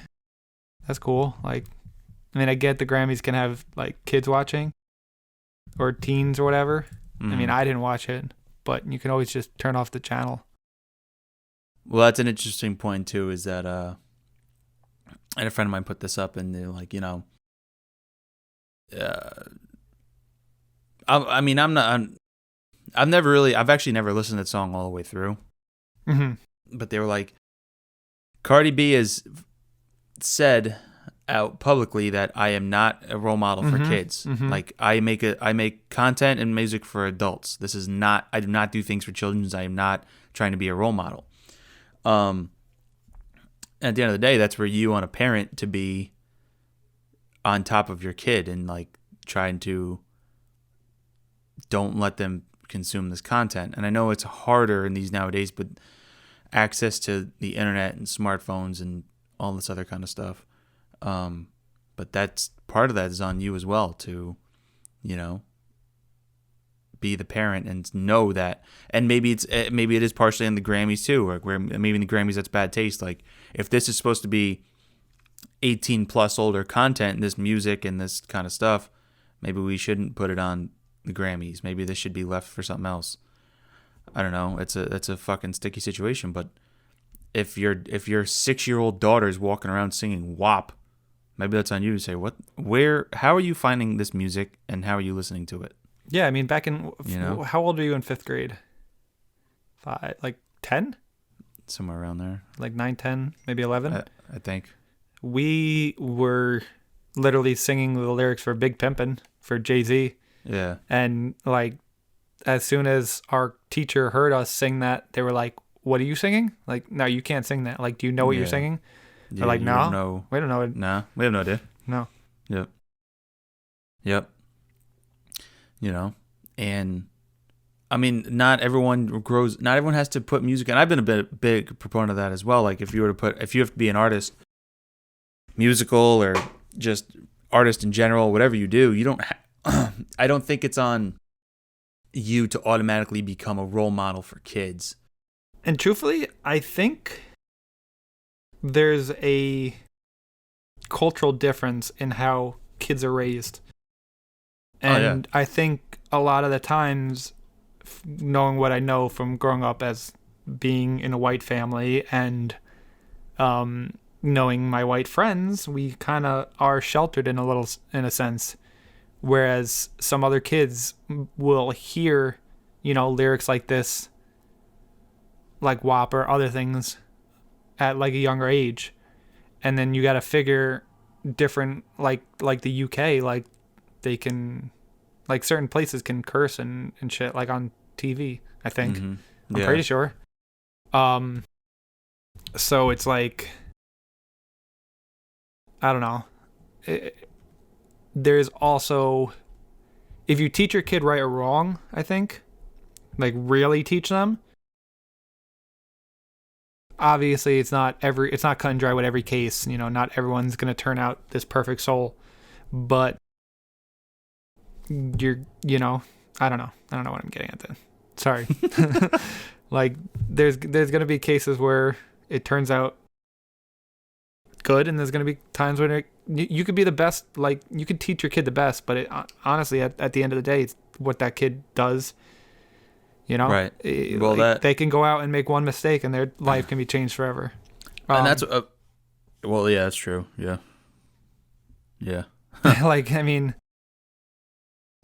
that's cool. Like, I mean, I get the Grammys can have like kids watching or teens or whatever. I mean, I didn't watch it, but you can always just turn off the channel. Well, that's an interesting point too. Is that I had a friend of mine put this up, and they're like, you know, I've actually never listened to that song all the way through. Mm-hmm. But they were like, Cardi B has said out publicly that I am not a role model for kids. Mm-hmm. Like, I make content and music for adults. I do not do things for children. I am not trying to be a role model. At the end of the day, that's where you want a parent to be on top of your kid and like trying to don't let them consume this content. And I know it's harder in these nowadays, but access to the internet and smartphones and all this other kind of stuff. But that's part of that is on you as well to, you know, be the parent and know that. And maybe it is partially in the Grammys too, or where maybe in the Grammys that's bad taste. Like, if this is supposed to be 18 plus older content, this music and this kind of stuff, maybe we shouldn't put it on the Grammys. Maybe this should be left for something else. I don't know. It's a fucking sticky situation. But if your 6-year-old daughter is walking around singing WAP, maybe that's on you to say how are you finding this music and how are you listening to it? Yeah, I mean, back in, You know? how old are you in 5th grade? 5, like 10? Somewhere around there, Like 9, 10, maybe 11? I think. We were literally singing the lyrics for Big Pimpin' for Jay-Z. Yeah. And like, as soon as our teacher heard us sing that, they were like, what are you singing? Like, no, you can't sing that. Like, do you know what you're singing? Yeah, They're like, you no, don't know. we don't know it. Nah, we have no idea. No. Yep. You know, and I mean, not everyone has to put music, and I've been a big proponent of that as well. Like, if you have to be an artist, musical or just artist in general, whatever you do, you don't. I don't think it's on you to automatically become a role model for kids. And truthfully, I think there's a cultural difference in how kids are raised. And I think a lot of the times, knowing what I know from growing up as being in a white family and knowing my white friends, we kind of are sheltered in a sense. Whereas some other kids will hear, lyrics like this, like WAP or other things, at like a younger age, and then you got to figure different like the UK, like they can, like certain places can curse and shit like on TV. I think I'm pretty sure. So it's like, I don't know. There's also, if you teach your kid right or wrong, I think, like really teach them. Obviously, it's not cut and dry with every case. You know, not everyone's gonna turn out this perfect soul, but I don't know what I'm getting at then. Sorry. Like there's gonna be cases where it turns out good, and there's gonna be times when you could be the best. Like you could teach your kid the best, but honestly, at the end of the day, it's what that kid does. You know, right? Well, like, they can go out and make one mistake, and their life can be changed forever. And that's well, yeah, that's true. Yeah. Like, I mean,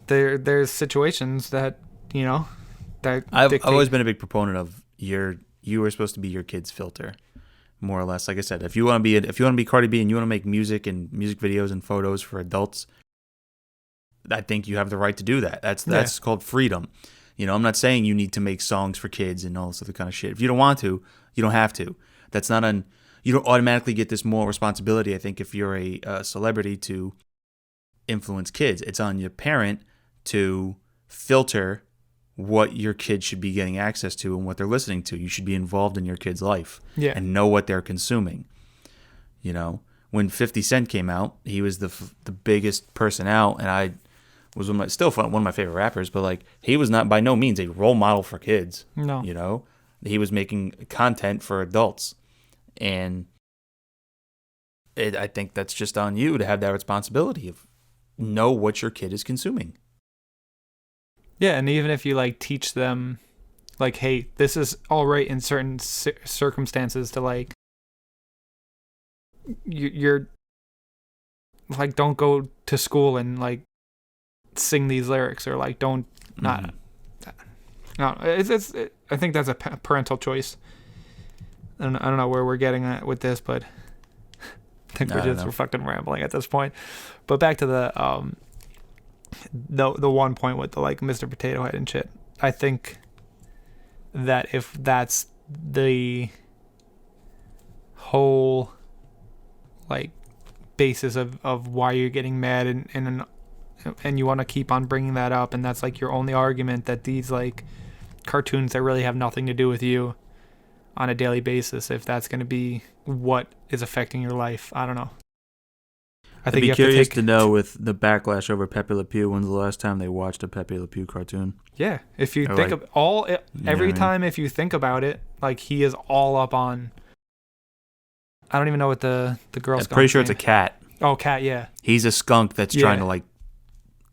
there's situations that that I've always been a big proponent of you are supposed to be your kid's filter, more or less. Like I said, if you want to be Cardi B and you want to make music and music videos and photos for adults, I think you have the right to do that. That's called freedom. You know, I'm not saying you need to make songs for kids and all this other kind of shit. If you don't want to, you don't have to. That's not you don't automatically get this moral responsibility. I think if you're a celebrity to influence kids, it's on your parent to filter what your kid should be getting access to and what they're listening to. You should be involved in your kid's life and know what they're consuming. You know, when 50 Cent came out, he was the biggest person out, and I was one of my favorite rappers, but like he was not by no means a role model for kids. No. You know, he was making content for adults, and I think that's just on you to have that responsibility of know what your kid is consuming. Yeah, and even if you like teach them, like, hey, this is all right in certain circumstances to like, you're like, don't go to school and like sing these lyrics, or like don't not. No, I think that's a parental choice. I don't know where we're getting at with this, but I think we're fucking rambling at this point. But back to the one point with the like Mr. Potato Head and shit. I think that if that's the whole like basis of why you're getting mad and you want to keep on bringing that up, and that's like your only argument, that these like cartoons that really have nothing to do with you on a daily basis, if that's going to be what is affecting your life, I don't know. I'd be curious to know with the backlash over Pepe Le Pew, when's the last time they watched a Pepe Le Pew cartoon? Yeah, if you think of every time, if you think about it, like he is all up on. I don't even know what the girl. I'm pretty sure it's a cat. Oh, cat, yeah. He's a skunk that's trying to like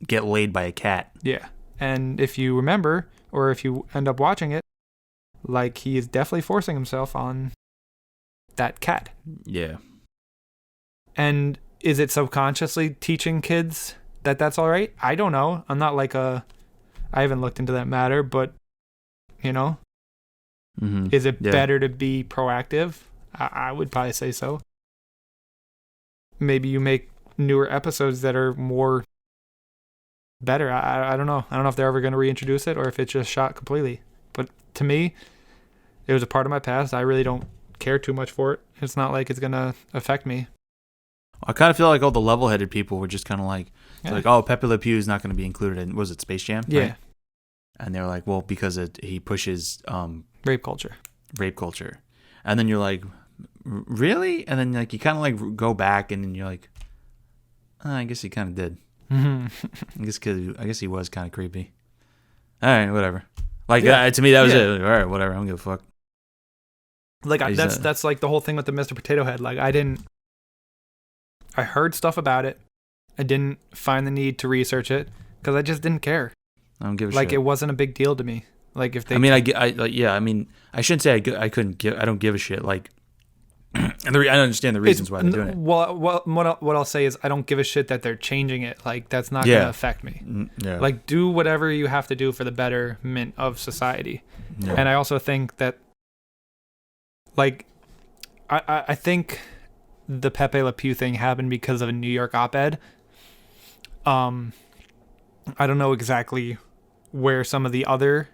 get laid by a cat. Yeah, and if you remember, or if you end up watching it, like he is definitely forcing himself on that cat. Yeah. And is it subconsciously teaching kids that that's all right? I don't know. I'm not like I haven't looked into that matter, but is it better to be proactive? I would probably say so. Maybe you make newer episodes that are more better. I don't know. I don't know if they're ever going to reintroduce it or if it's just shot completely. But to me, it was a part of my past. I really don't care too much for it. It's not like it's going to affect me. I kind of feel like all the level-headed people were just kind of like, oh, Pepe Le Pew is not going to be included in, was it Space Jam? Yeah. Right? And they were like, well, because he pushes rape culture. And then you're like, really? And then like you kind of like go back and then you're like, I guess he kind of did. Mm-hmm. I guess he was kind of creepy. All right, whatever. Like to me, that was it. Like, all right, whatever. I don't give a fuck. Like that's like the whole thing with the Mr. Potato Head. Like I heard stuff about it. I didn't find the need to research it because I just didn't care. I don't give a shit. Like it wasn't a big deal to me. Like if they. I mean, I shouldn't say I couldn't give. I don't give a shit. Like, and I understand the reasons why they're doing it. Well, what I'll say is I don't give a shit that they're changing it. Like that's not gonna affect me. Yeah. Like do whatever you have to do for the betterment of society. Yeah. And I also think that, like, I think the Pepe Le Pew thing happened because of a New York op-ed. I don't know exactly where some of the other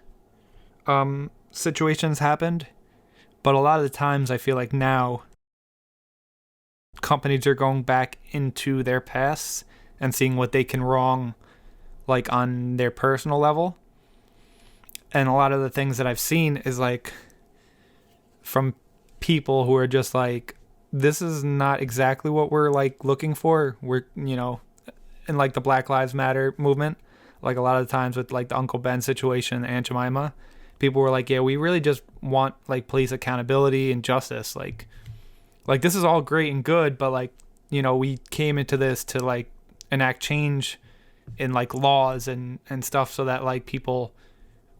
situations happened, but a lot of the times I feel like now companies are going back into their pasts and seeing what they can wrong, like on their personal level. And a lot of the things that I've seen is like from people who are just like, this is not exactly what we're like looking for. We're, in like the Black Lives Matter movement, like a lot of the times with like the Uncle Ben situation and Aunt Jemima, people were like, yeah, we really just want like police accountability and justice. Like this is all great and good, but like, we came into this to like enact change in like laws and stuff so that like people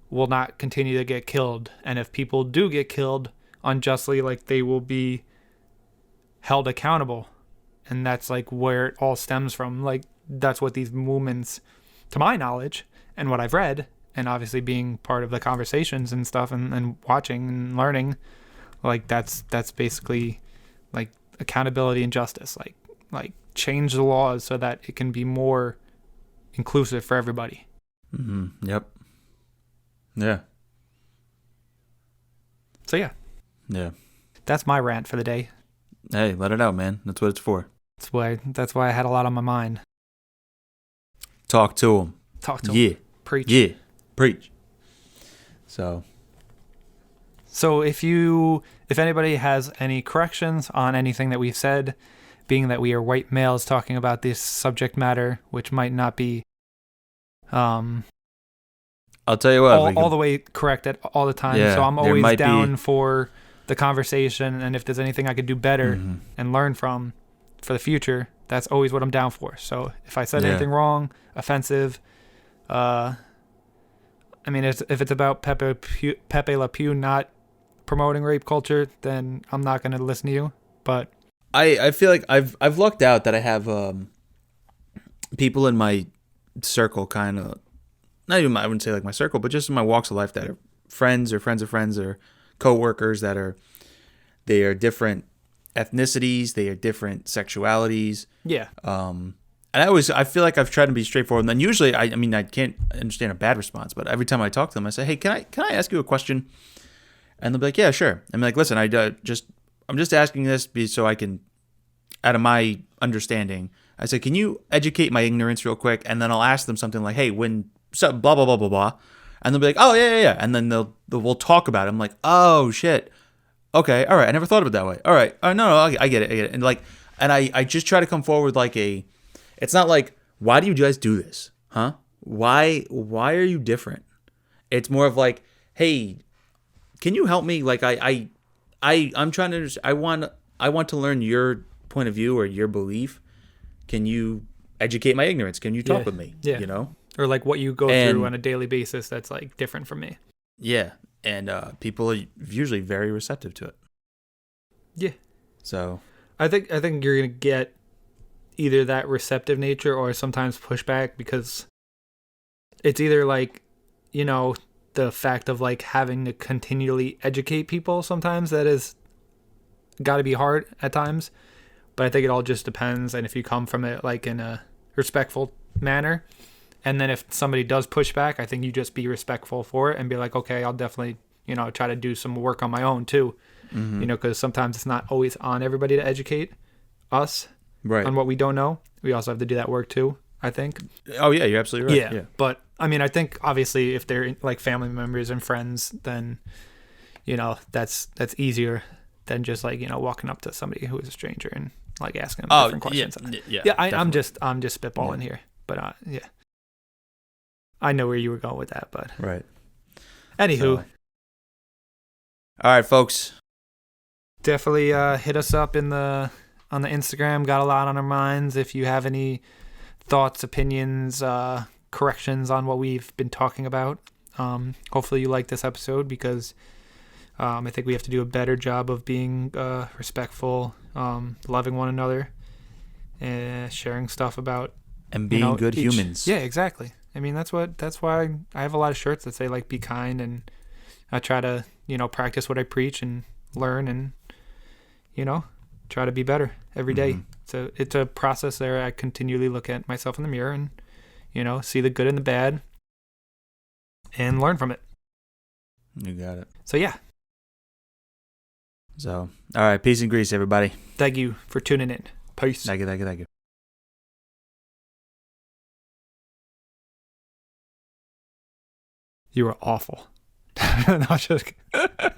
will not continue to get killed. And if people do get killed unjustly, like they will be held accountable. And that's like where it all stems from. Like that's what these movements, to my knowledge and what I've read, and obviously being part of the conversations and stuff and watching and learning, like that's basically like accountability and justice, like change the laws so that it can be more inclusive for everybody. Yep. Yeah. So yeah. Yeah. That's my rant for the day. Hey, let it out, man. That's what it's for. That's why I had a lot on my mind. Talk to him. Talk to him. Yeah. Preach. Yeah. Preach. So if anybody has any corrections on anything that we've said, being that we are white males talking about this subject matter, which might not be I'll tell you what, all the way correct at all the time. Yeah, so I'm always down be for the conversation, and if there's anything I could do better and learn from for the future, that's always what I'm down for. So if I said anything wrong, offensive, if it's about Pepe Le Pew not promoting rape culture, then I'm not going to listen to you. But I feel like I've lucked out that I have people in my circle, kind of, not even I wouldn't say like my circle, but just in my walks of life that are friends of friends or co-workers they are different ethnicities, they are different sexualities. Yeah. And I feel like I've tried to be straightforward. And then usually, I can't understand a bad response, but every time I talk to them, I say, hey, can I ask you a question? And they'll be like, yeah, sure. I'm like, listen, I'm just asking this so I can, out of my understanding, I said, can you educate my ignorance real quick? And then I'll ask them something like, hey, when blah, blah, blah, blah, blah. And they'll be like, oh, yeah. And then we'll talk about it. I'm like, oh, shit. Okay. All right. I never thought of it that way. All right. No, I get it. And I just try to come forward it's not like, why do you guys do this? Huh? Why are you different? It's more of like, hey, can you help me? Like I'm trying to understand. I want to learn your point of view or your belief. Can you educate my ignorance? Can you talk with me? Yeah. Or like what you go through on a daily basis that's like different from me. Yeah. And people are usually very receptive to it. Yeah. So I think you're gonna get either that receptive nature or sometimes pushback, because it's either like, the fact of like having to continually educate people sometimes that is got to be hard at times. But I think it all just depends. And if you come from it like in a respectful manner, and then if somebody does push back, I think you just be respectful for it and be like, okay, I'll definitely, try to do some work on my own too. Because sometimes it's not always on everybody to educate us on what we don't know. We also have to do that work too, I think. Oh yeah, you're absolutely right. Yeah. But I think obviously if they're like family members and friends, then, that's easier than just like, walking up to somebody who is a stranger and like asking them different questions. I'm just spitballing here, but yeah. I know where you were going with that, but right. Anywho, all right, folks. Definitely hit us up on the Instagram. Got a lot on our minds. If you have any thoughts, opinions, corrections on what we've been talking about, hopefully you like this episode, because I think we have to do a better job of being respectful, loving one another, and sharing stuff about and being good humans. Yeah, exactly. That's why I have a lot of shirts that say like be kind, and I try to practice what I preach and learn and try to be better every day. Mhm. So it's a process there. I continually look at myself in the mirror and, see the good and the bad and learn from it. You got it. So yeah, So, all right. Peace and grease, everybody. thank you for tuning in. Peace. Thank you. Thank you. Thank you. You were awful. No, just kidding.